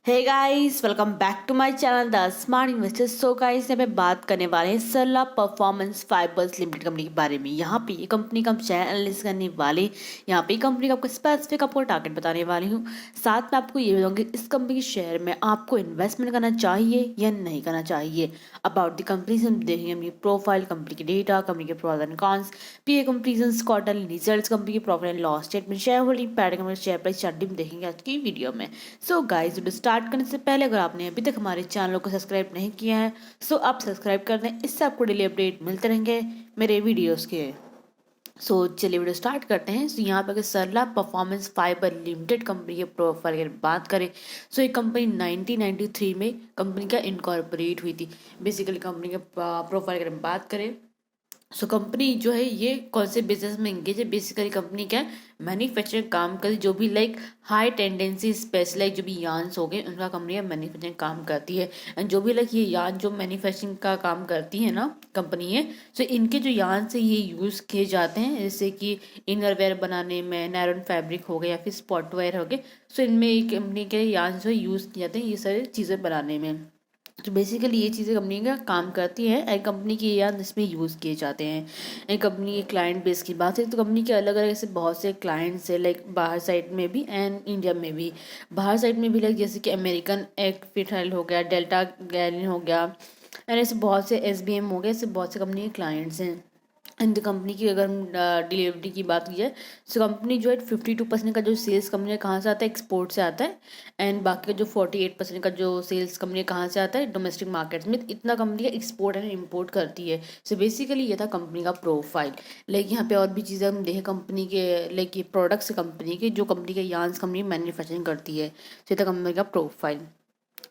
Hey guys, welcome back to my channel the smart investors. So guys, यहाँ पे बात करने वाले हैं Sarla performance fibres limited company के बारे में। यहाँ पे ये कंपनी का हम शेयर एनालिसिस करने वाले, यहाँ पे कंपनी का आपको स्पेसिफिक आपको टारगेट बताने वाली हूँ। साथ में आपको ये बताऊंगी इस कंपनी के शेयर में आपको इन्वेस्टमेंट करना चाहिए या नहीं करना चाहिए। अबाउट द कंपनी हम देखेंगे अपनी प्रोफाइल, कंपनी के डेटा, कंपनी के pros and cons, PE comparisons, quarterly results, company के profit and loss statement, share holding pattern, share price chart देखेंगे आज की वीडियो में। सो गाइस, वीडियो स्टार्ट करने से पहले अगर आपने अभी तक हमारे चैनल को सब्सक्राइब नहीं किया है सो आप सब्सक्राइब कर दें, इससे आपको डेली अपडेट मिलते रहेंगे मेरे वीडियोस के। सो चलिए वीडियो स्टार्ट करते हैं। सो यहाँ पे अगर सरला परफॉर्मेंस फाइबर लिमिटेड कंपनी के प्रोफाइल की बात करें, सो ये कंपनी 1993 में कंपनी का इनकॉर्पोरेट हुई थी। बेसिकली कंपनी के प्रोफाइल की बात करें, सो कंपनी जो है ये कौन से बिजनेस में एंगेज है। बेसिकली कंपनी क्या है, मैन्युफैक्चरिंग काम करती, जो भी लाइक हाई टेंडेंसी स्पेशलाइज जो भी यार्न्स हो गए उनका कंपनी मैन्युफैक्चरिंग काम करती है। एंड जो भी लाइक ये यार्न जो मैन्युफैक्चरिंग का काम करती है ना कंपनी है, सो इनके जो यार्न से ये यूज़ किए जाते हैं, जैसे कि इनर वेयर बनाने में, नायरॉन फैब्रिक हो गया या फिर स्पॉट वेयर हो गए। सो इनमें एक कंपनी के यार्न जो यूज़ किए जाते हैं ये सारी चीज़ें बनाने में। तो बेसिकली ये चीज़ें कंपनी का काम करती है एंड कंपनी की यार इसमें यूज़ किए जाते हैं। एंड कंपनी के क्लाइंट बेस की बात है तो कंपनी के अलग अलग ऐसे बहुत से क्लाइंट्स है, लाइक बाहर साइड में भी एंड इंडिया में भी। बाहर साइड में भी लाइक जैसे कि अमेरिकन एक फिटल हो गया, डेल्टा गैलिन हो गया, एंड ऐसे बहुत से SBM हो गए, ऐसे बहुत से कंपनी के क्लाइंट्स हैं। एंड कंपनी की अगर हम डिलीवरी की बात की जाए, सो कंपनी जो है 52% का जो सेल्स कंपनी का कहाँ से आता है, एक्सपोर्ट से आता है। एंड बाकी का जो 48% का जो सेल्स कंपनी कहाँ से आता है, डोमेस्टिक मार्केट में। इतना कंपनी एक्सपोर्ट एंड इम्पोर्ट करती है। सो बेसिकली ये था कंपनी का प्रोफाइल। लाइक यहाँ पे और भी चीज़ें हम देखें कंपनी के, लाइक ये प्रोडक्ट्स कंपनी के, जो कंपनी के यार्न्स कंपनी मैन्युफैक्चरिंग करती है। सो ये था कंपनी का प्रोफाइल।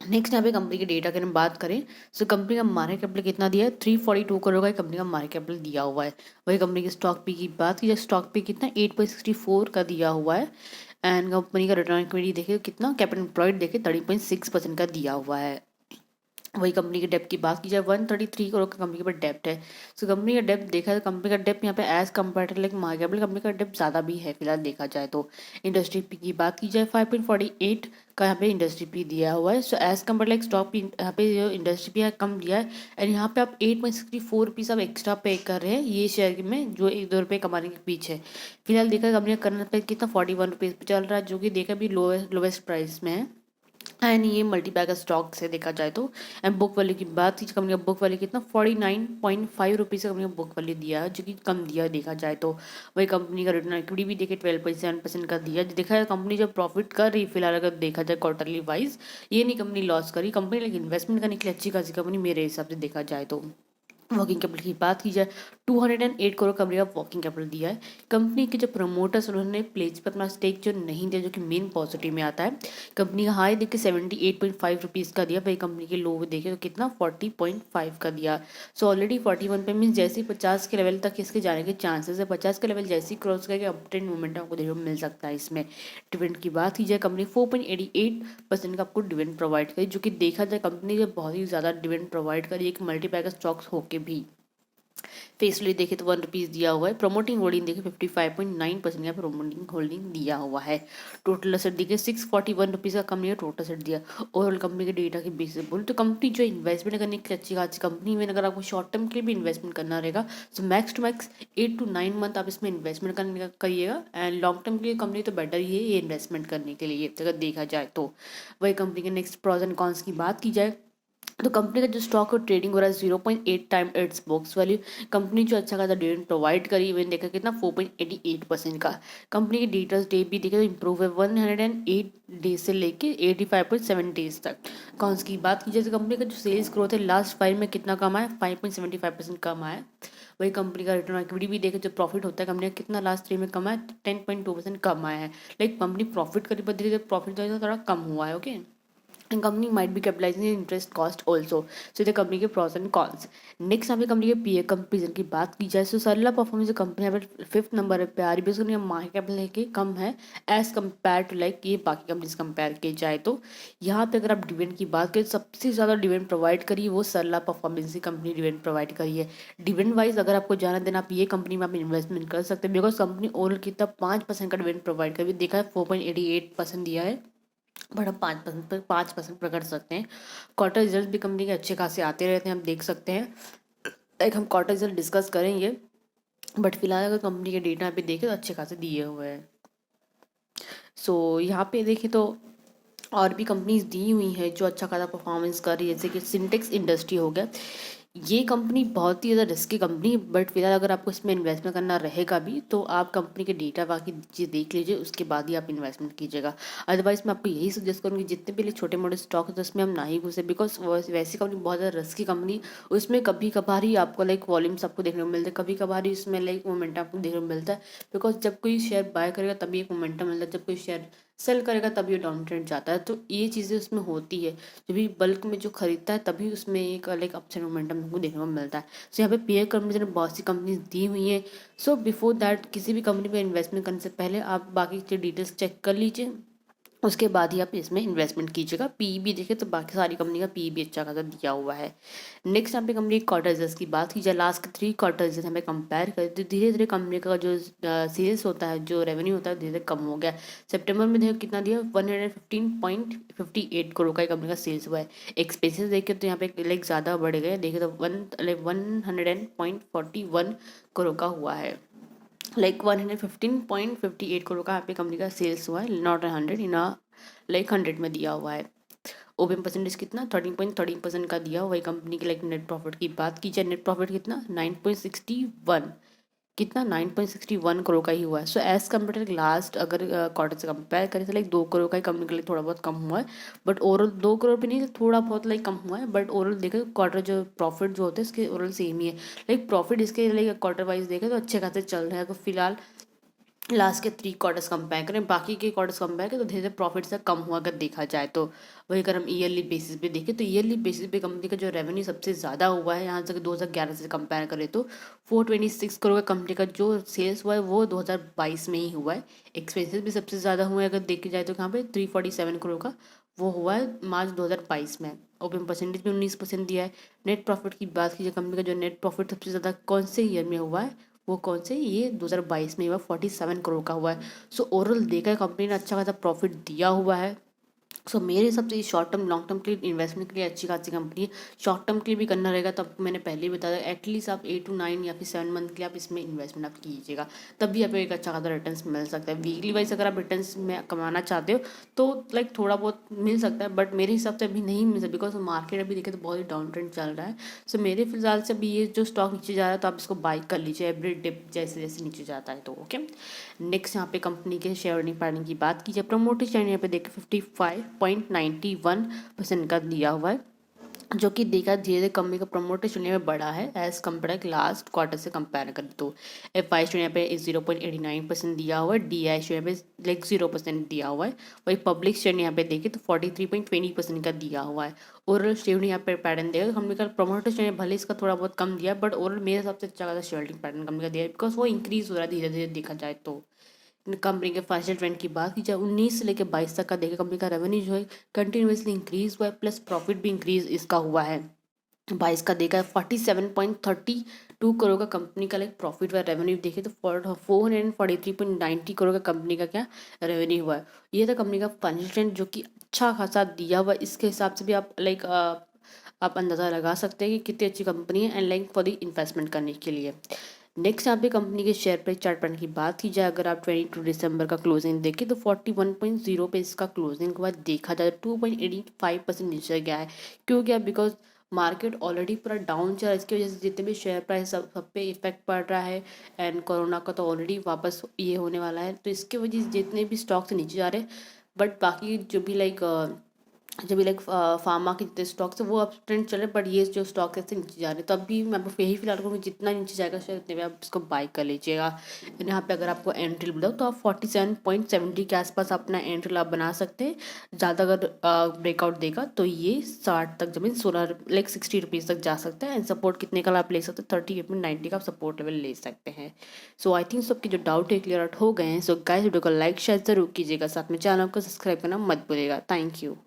नेक्स्ट यहाँ पे कंपनी के डेटा की हम बात करें, सो कंपनी का मार्केट कैपिटल कितना दिया है, 342 करोड़ का कंपनी का मार्केट कैपिटल दिया हुआ है। वही कंपनी के स्टॉक पी की बात की जाए, स्टॉक पी कितना 8.64 का दिया हुआ है। एंड कंपनी का रिटर्न इक्विटी देखे कितना, कैपिटल एम्प्लॉयड देखे 30.6% का दिया हुआ है। वही कंपनी के डेप्ट की बात की जाए, 133 करोड़ का कंपनी के ऊपर डेप्ट है। सो कंपनी का डेप्ट देखा है, कंपनी का डेप्ट यहाँ पे as compare to like market company का डेप्ट ज़्यादा भी है फिलहाल देखा जाए तो। इंडस्ट्री पी की बात की जाए, 5.48 का यहाँ पे इंडस्ट्री पी दिया हुआ है। So as compare like stock पी यहाँ पे जो इंडस्ट्री पी है कम दिया है। एंड यहाँ पे आप 8.64 रुपीज़ आप एक्स्ट्रा पे कर रहे हैं ये शेयर में, जो 1-2 रुपये कमाने के पीछे। फिलहाल देखा कंपनी का करंट पे कितना 41 रुपीज़ पे चल रहा है, जो कि देखा भी लोवेस्ट प्राइस में है। एंड ये मल्टीपैकर स्टॉक से देखा जाए तो। एंड बुक वैल्यू की बात की, कंपनी का बुक वैल्यू कितना 49.5 रुपीज़ का कंपनी का बुक वैल्यू दिया है, जो कि कम दिया है देखा जाए तो। वही कंपनी का रिटर्न इक्विटी भी देखे 12.7% का दिया है। देखा जाए कंपनी जब प्रॉफिट कर रही फिलहाल अगर देखा जाए क्वार्टरली वाइज, ये नहीं कंपनी लॉस करी। कंपनी लेकिन इन्वेस्टमेंट करने के लिए अच्छी खासी कंपनी मेरे हिसाब से देखा जाए तो। वर्किंग कैपिटल की बात की जाए, 208 करोड़ कंपनी का वर्किंग कैपिटल दिया है। कंपनी के जो प्रमोटर्स उन्होंने प्लेज पर अपना स्टेक जो नहीं दिया, जो कि मेन पॉजिटिव में आता है। कंपनी का हाई देख के 78.5 रुपीज़ का दिया, भाई कंपनी के लो देखे तो कितना 40.5 का दिया। सो ऑलरेडी 41 पे मीन जैसे ही 50 के लेवल तक इसके जाने के चांसेस है। 50 के लेवल जैसे ही क्रॉस करके अपट्रेंड मोमेंट आपको देखने को मिल सकता है इसमें। डिविडेंड की बात की जाए, कंपनी 4.88% का आपको डिविडेंड प्रोवाइड करी, जो कि देखा जाए कंपनी जो बहुत ही ज़्यादा डिविडेंड प्रोवाइड करी एक मल्टीपैकर स्टॉक्स होके भी। फेस वैल्यू देखे तो 1 रुपीज़ दिया हुआ है। प्रमोटिंग होल्डिंग देखे 55.9% यहाँ पे प्रमोटिंग होल्डिंग दिया हुआ है। टोटल असेट देखे 641 रुपीज़ का कंपनी का टोटल असेट दिया। ओवरऑल कंपनी के डेटा के बेसिस बोल तो कंपनी जो इन्वेस्टमेंट करने की अच्छी खासी कंपनी में, अगर आपको शॉर्ट टर्म के लिए भी इन्वेस्टमेंट करना रहेगा तो max to max 8 to 9 month आप इसमें इन्वेस्टमेंट करने का करिएगा। एंड लॉन्ग टर्म के लिए कंपनी तो बेटर ही है ये इन्वेस्टमेंट करने के लिए अगर देखा जाए तो। वही कंपनी के नेक्स्ट प्रोज एंड कॉन्स की बात की जाए तो कंपनी का जो स्टॉक और ट्रेडिंग हो रहा है 0.8 time it's books value. Company जो अच्छा खासा डिविडेंड प्रोवाइड करी, इवन देखा कितना 4.88% का। कंपनी की डिटेल्स डे भी देखे तो इंप्रूव है 108 डेज से लेके 85.7 डेज तक। कौन की बात की जाए तो कंपनी का जो सेल्स ग्रोथ है लास्ट 5 में कितना कम आया, 5.75% कम आया। वही कंपनी का रिटर्न इक्विटी भी देखे जो प्रॉफिट होता है कंपनी का कितना लास्ट 3 में कम आया, 10.2% कम आया है। लाइक कंपनी प्रॉफिट करी पर धीरे प्रॉफिट जो है थोड़ा कम हुआ है। Okay, and company might be capitalizing interest cost also. So the company के pros and cons. नेक्स्ट यहाँ पे कंपनी के पीए कंपेरिजन की बात की जाए तो सरला परफॉर्मेंस कंपनी यहाँ पे 5th नंबर पे आ रही है, बेसिकली मार्केट कैपिटल है कि कम है एज कम्पेयर टू लाइक ये बाकी कंपनी से कंपेयर की जाए तो। यहाँ पे अगर आप डिविडेंड की बात करें, सबसे ज़्यादा डिविडेंड प्रोवाइड करी वो सरला परफॉर्मेंस की कंपनी डिविडेंड प्रोवाइड करी है। डिविडेंड वाइज अगर आपको जाना देना आप ये कंपनी में आप इन्वेस्टमेंट कर सकते हैं, बिकॉज कंपनी ओवरऑल कितना 5% का डिविडेंड प्रोवाइड करी, देखा है 4.88% दिया है। बट हम 5% पर कर सकते हैं। क्वार्टर रिजल्ट भी कंपनी के अच्छे खासे आते रहते हैं, हम देख सकते हैं। लाइक हम क्वार्टर रिजल्ट डिस्कस करेंगे, बट फिलहाल अगर कंपनी के डेटा पे देखें तो अच्छे खासे दिए हुए हैं। सो यहाँ पे देखें तो और भी कंपनीज दी हुई हैं जो अच्छा खासा परफॉर्मेंस कर रही है, जैसे कि सिंटेक्स इंडस्ट्री हो गया। ये कंपनी बहुत ही ज़्यादा रिस्की कंपनी है, बट फिलहाल अगर आपको इसमें इन्वेस्टमेंट करना रहेगा भी तो आप कंपनी के डेटा बाकी चीज़ देख लीजिए, उसके बाद ही आप इन्वेस्टमेंट कीजिएगा। अदरवाइज मैं आपको यही सजेस्ट करूँगी जितने भी छोटे मोटे स्टॉक है तो उसमें हम ना ही घुसे, बिकॉज वैसी कंपनी बहुत ज़्यादा रिस्की कंपनी, उसमें कभी कभार ही आपको लाइक वॉल्यूम्स आपको देखने को मिलते हैं, कभी कभार ही उसमें लाइक मोमेंटम आपको देखने को मिलता है। बिकॉज जब कोई शेयर बाय करेगा तभी एक मोमेंटम मिलता है, जब कोई शेयर सेल करेगा तभी वो डाउन ट्रेंड जाता है। तो ये चीज़ें उसमें होती है, जब भी बल्क में जो खरीदता है तभी उसमें एक लाइक अपसाइड मोमेंटम हमको देखने को मिलता है। सो यहाँ पे पीयर कंपनीज ने बहुत सी कंपनीज दी हुई हैं। सो बिफोर दैट किसी भी कंपनी पे इन्वेस्टमेंट करने से पहले आप बाकी की डिटेल्स चेक कर लीजिए, उसके बाद ही आप इसमें इन्वेस्टमेंट कीजिएगा। पी भी देखें तो बाकी सारी कंपनी का पी भी अच्छा खासा दिया हुआ है। नेक्स्ट यहाँ पे कंपनी क्वार्टर रिजल्ट्स की बात की जाए, लास्ट के 3 क्वार्टर रिजल्ट हमें कंपेयर करें तो धीरे धीरे कंपनी का जो सेल्स होता है, जो रेवेन्यू होता है, धीरे धीरे कम हो गया। सितंबर में देखो कितना दिया, 115.58 करोड़ का कंपनी का सेल्स हुआ है। एक्सपेंसेस देखें तो यहाँ पे लाइक ज़्यादा बढ़ गए, देखें तो 100.41 करोड़ का हुआ है। लाइक 115.58 करोड़ का यहाँ पे कंपनी का सेल्स हुआ है, नॉट 100 इन लाइक 100 में दिया हुआ है। ओपन परसेंटेज कितना 13.13% का दिया हुआ है कंपनी की। लाइक नेट प्रॉफिट की बात की जाए, नेट प्रॉफिट कितना 9.61, कितना 9.61 करोड़ का ही हुआ है। सो एज कम्पेयर लास्ट अगर क्वार्टर से कंपेयर करें तो लाइक 2 करोड़ का ही कंपनी के लिए थोड़ा बहुत कम हुआ है, बट ओवरऑल 2 करोड़ भी नहीं, थोड़ा बहुत लाइक कम हुआ है, बट ओवरऑल देखें क्वार्टर जो प्रॉफिट जो होते हैं इसके ओवरऑल सेम ही है। लाइक प्रॉफिट इसके लाइक क्वार्टर वाइज देखें तो अच्छे खासे चल रहे हैं। तो फिलहाल लास्ट के 3 क्वार्टर्स कंपेयर करें, बाकी के क्वार्टर्स कंपेयर करें तो धीरे धीरे प्रॉफिट से कम हुआ अगर देखा जाए तो। वही अगर हम ईयरली बेसिस पे देखें तो ईयरली बेसिस पे कंपनी का जो रेवेन्यू सबसे ज़्यादा हुआ है, यहाँ तक 2011 से कंपेयर करें तो 426 करोड़ का कंपनी का जो सेल्स हुआ है वो 2022 में ही हुआ है। एक्सपेंसेस भी सबसे ज़्यादा हुए अगर देखे जाए तो यहाँ पे 347 करोड़ का वो हुआ है मार्च 2022 में। ओपन परसेंटेज भी 19% दिया है। नेट प्रॉफिट की बात कीजिए, कंपनी का जो नेट प्रॉफिट सबसे ज़्यादा कौन से ईयर में हुआ है, वो कौन से, ये 2022 में हुआ, 47 करोड़ का हुआ है। सो ओवरऑल देखा है कंपनी ने अच्छा खासा प्रॉफिट दिया हुआ है। सो मेरे हिसाब से ये शॉर्ट टर्म लॉन्ग टर्म के लिए इन्वेस्टमेंट के लिए अच्छी खासी कंपनी है। शॉर्ट टर्म के लिए भी करना रहेगा तो आपको मैंने पहले ही बताया, एटलीस्ट आप 8 to 9 या फिर 7 मंथ के लिए आप इसमें इन्वेस्टमेंट आप कीजिएगा, तब भी आपको एक अच्छा खासा रिटर्न मिल सकता है। वीकली वाइज अगर आप रिटर्न में कमाना चाहते हो तो लाइक थोड़ा बहुत मिल सकता है, बट मेरे हिसाब से अभी नहीं मिल सकता, बिकॉज मार्केट अभी देखे तो बहुत ही डाउन ट्रेंड चल रहा है। सो मेरे फिलहाल से अभी ये जो स्टॉक नीचे जा रहा है तो आप इसको बाई कर लीजिए एवरी डिप जैसे जैसे नीचे जाता है तो। ओके, नेक्स्ट यहाँ पे कंपनी के शेयर होल्डिंग पैटर्न की बात कीजिए, प्रमोटर शेयर यहाँ पे देखिए 55.91% का दिया हुआ है, जो कि देखा धीरे धीरे कंपनी का प्रमोटर शेयर में बढ़ा है एज कम्पेयर लास्ट क्वार्टर से कंपेयर करें तो। एफ आई शेयर यहाँ पे 0.89% दिया हुआ है, डी आई शेयर पे लाइक 0% दिया हुआ है। वही पब्लिक शेयर यहाँ पे देखें तो 43.20% का दिया हुआ है। ओवरऑल शेयर यहाँ पे पैटर्न देगा कंपनी का, प्रमोटर शेयर भले इसका थोड़ा बहुत कम दिया, बट ओवरऑल मेरे हिसाब से अच्छा खासा शेयरिंग पैटर्न कंपनी का दिया है, बिकॉज वो इंक्रीज हो रहा है धीरे धीरे देखा जाए तो। कंपनी के फाइनेंशियल ट्रेंड की बात की जाए 19 से लेकर 22 तक का देखिए कंपनी का रेवेन्यू जो है कंटिन्यूसली इंक्रीज हुआ है, प्लस प्रॉफिट भी इंक्रीज इसका हुआ है। 22 का देखा है 47.32 करोड़ का कंपनी का लाइक प्रॉफिट हुआ है। रेवेन्यू देखे तो 443.90 करोड़ का कंपनी का क्या रेवेन्यू हुआ है। ये था कंपनी का फाइनेंशियल ट्रेंड जो कि अच्छा खासा दिया हुआ है। इसके हिसाब से भी आप लाइक आप अंदाज़ा लगा सकते हैं कि कितनी अच्छी कंपनी है and like for the investment करने के लिए। नेक्स्ट यहाँ पे कंपनी के शेयर प्राइस चार्ट पैटर्न की बात की जाए, अगर आप 22 दिसंबर का क्लोजिंग देखें तो 41.0 पे इसका क्लोजिंग हुआ, देखा जाए 2.85% नीचे गया है। क्यों गया, बिकॉज मार्केट ऑलरेडी पूरा डाउन चल रहा है, इसकी वजह से जितने भी शेयर प्राइस सब पे इफेक्ट पड़ रहा है एंड कोरोना का तो ऑलरेडी वापस ये होने वाला है, तो इसकी वजह से जितने भी स्टॉक्स नीचे जा रहे हैं, बट बाकी जो भी लाइक जब भी लाइक फार्मा के जितने स्टॉक्स है वो अप ट्रेंड चल रहे, बट ये जो स्टॉक है नीचे जा रहे हैं, तो अभी मैं आपको यही फिलहाल कहूँगी जितना नीचे जाएगा शेयर उतने में आप इसको बाई कर लीजिएगा। यहाँ पे अगर आपको एंट्री बताओ तो आप 47.70 के आसपास अपना एंट्री आप बना सकते हैं। ज़्यादा अगर ब्रेकआउट देगा तो ये 60 तक जमीन 16 लाइक 60 रुपीज़ तक जा सकता है। एंड सपोर्ट कितने का आप ले सकते हैं, 38.90 का आप सपोर्ट लेवल ले सकते हैं। सो आई थिंक सबके जो डाउट है क्लियर आउट हो गए हैं। सो गाइस वीडियो को लाइक शेयर जरूर कीजिएगा, साथ में चैनल को सब्सक्राइब करना मत भूलिएगा। Thank you.